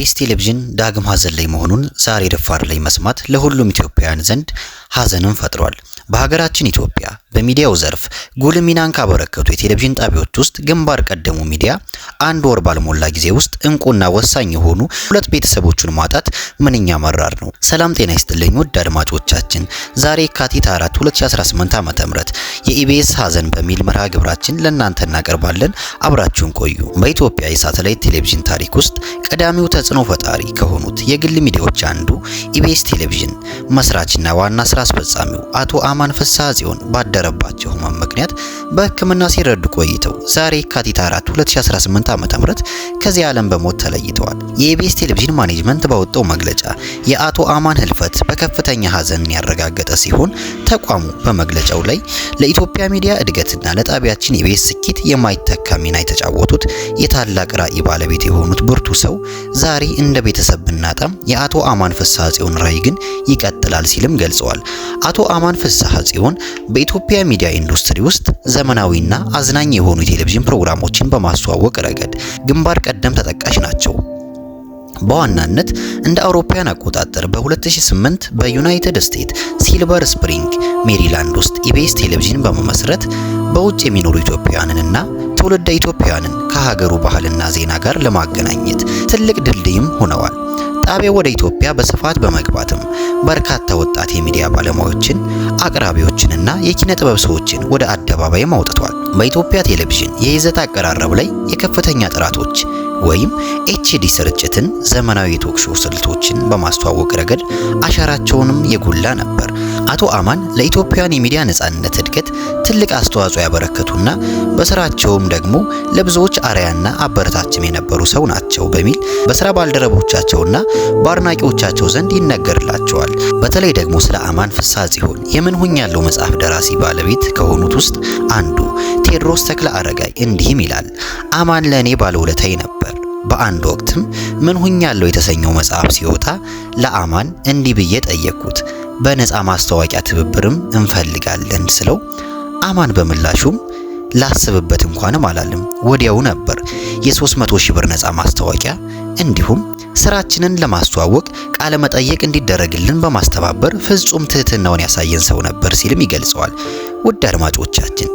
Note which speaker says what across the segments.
Speaker 1: ኢቢኤስ ቴሌቪዥን ዳግም ሀዘን ላይ መሆኑን ዛሬ ረፋድ ላይ መስማት ለሁሉም ኢትዮጵያውያን ዘንድ ሀዘንን ፈጥሯል። በሀገራችን ኢትዮጵያ በሚዲያው ዘርፍ ጉልህ ሚናን ካበረከቱ የቴሌቪዥን ጣቢያዎች ውስጥ ግንባር ቀደሙ ሚዲያ አንድ ወር ባልሞላ ጊዜ ውስጥ እንቁና ወሳኝ የሆኑ ሁለት ቤተሰቦቹን ማጣት ምንኛ መራር ነው። ሰላም ጤና ይስጥልኝ ውድ አድማጮቻችን፣ ዛሬ የካቲት 4 2018 ዓ.ም የኢቢኤስ ሀዘን በሚል መርሃ ግብራችን ለእናንተ እናቀርባለን። አብራችሁን ቆዩ። በኢትዮጵያ የሳተላይት ቴሌቪዥን ታሪክ ውስጥ ቀዳሚው ተጽዕኖ ፈጣሪ ከሆኑት የግል ሚዲያዎች አንዱ ኢቢኤስ ቴሌቪዥን መስራችና ዋና ስራ አስፈጻሚው አቶ አማን ፍስሐ ጽዮን ባደረባቸው ህመም ምክንያት በሕክምና ሲረዱ ቆይተው ዛሬ የካቲት 4 2018 ዓ.ም ከዚህ ዓለም በሞት ተለይተዋል። የኢቢኤስ ቴሌቪዥን ማኔጅመንት ባወጣው መግለጫ የአቶ አማን ህልፈት በከፍተኛ ሀዘን ያረጋገጠ ሲሆን ተቋሙ በመግለጫው ላይ ለኢትዮጵያ ሚዲያ እድገትና ለጣቢያችን ኢቢኤስ ስኬት የማይተካ ሚና የተጫወቱት የታላቅ ራዕይ ባለቤት የሆኑት ብርቱ ሰው ዛሬ እንደ ቤተሰብ ብናጣም የአቶ አማን ፍስሐ ጽዮን ራዕይ ግን ይቀጥላል ሲልም ገልጸዋል። አቶ አማን ፍስሐ ጽዮን በኢትዮጵያ ሚዲያ ኢንዱስትሪ ውስጥ ዘመናዊና አዝናኝ የሆኑ የቴሌቪዥን ፕሮግራሞችን በማስተዋወቅ ረገድ ግንባር ቀደም ተጠቃሽ ናቸው። በዋናነት እንደ አውሮፓውያን አቆጣጠር በ2008 በዩናይትድ ስቴትስ ሲልቨር ስፕሪንግ ሜሪላንድ ውስጥ ኢቢኤስ ቴሌቪዥን በመመስረት በውጭ የሚኖሩ ኢትዮጵያውያንና ትውልደ ኢትዮጵያውያንን ከሀገሩ ባህልና ዜና ጋር ለማገናኘት ትልቅ ድልድይም ሆነዋል። ጣቢያው ወደ ኢትዮጵያ በስፋት በመግባትም በርካታ ወጣት የሚዲያ ባለሙያዎችን፣ አቅራቢዎችንና የኪነ ጥበብ ሰዎችን ወደ አደባባይ አውጥቷል። በኢትዮጵያ ቴሌቪዥን የይዘት አቀራረብ ላይ የከፍተኛ ጥራቶች ወይም ኤችዲ ስርጭትን፣ ዘመናዊ የቶክ ሾው ስልቶችን በማስተዋወቅ ረገድ አሻራቸውንም የጎላ ነበር። አቶ አማን ለኢትዮጵያውያን የሚዲያ ነጻነት እድገት ትልቅ አስተዋጽኦ ያበረከቱና በስራቸውም ደግሞ ለብዙዎች አርአያና አበረታችም የነበሩ ሰው ናቸው በሚል በስራ ባልደረቦቻቸውና በአድናቂዎቻቸው ዘንድ ይነገርላቸዋል። በተለይ ደግሞ ስለ አማን ፍስሐ ጽዮን የምን ሆኛለሁ መጽሐፍ ደራሲ ባለቤት ከሆኑት ውስጥ አንዱ ቴዎድሮስ ተክለ አረጋይ እንዲህም ይላል። አማን ለኔ ባለውለታዬ ነበር። በአንድ ወቅትም ምን ሆኛለሁ የተሰኘው መጽሐፍ ሲወጣ ለአማን እንዲህ ብዬ ጠየቅኩት፣ በነፃ ማስታወቂያ ትብብርም እንፈልጋለን ስለው አማን በምላሹም ላስብበት እንኳንም አላለም። ወዲያው ነበር የ300 ሺህ ብር ነፃ ማስታወቂያ እንዲሁም ስራችንን ለማስተዋወቅ ቃለ መጠየቅ እንዲደረግልን በማስተባበር ፍጹም ትህትናውን ያሳየን ሰው ነበር ሲልም ይገልጸዋል። ውድ አድማጮቻችን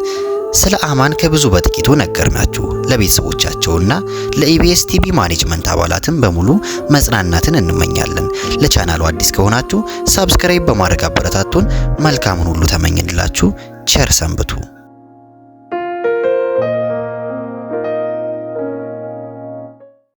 Speaker 1: ስለ አማን ከብዙ በጥቂቱ ነገርናችሁ። ለቤተሰቦቻቸውና ለኢቢኤስ ቲቪ ማኔጅመንት አባላትም በሙሉ መጽናናትን እንመኛለን። ለቻናሉ አዲስ ከሆናችሁ ሰብስክራይብ በማድረግ አበረታቱን። መልካሙን ሁሉ ተመኝንላችሁ። ቸር ሰንብቱ።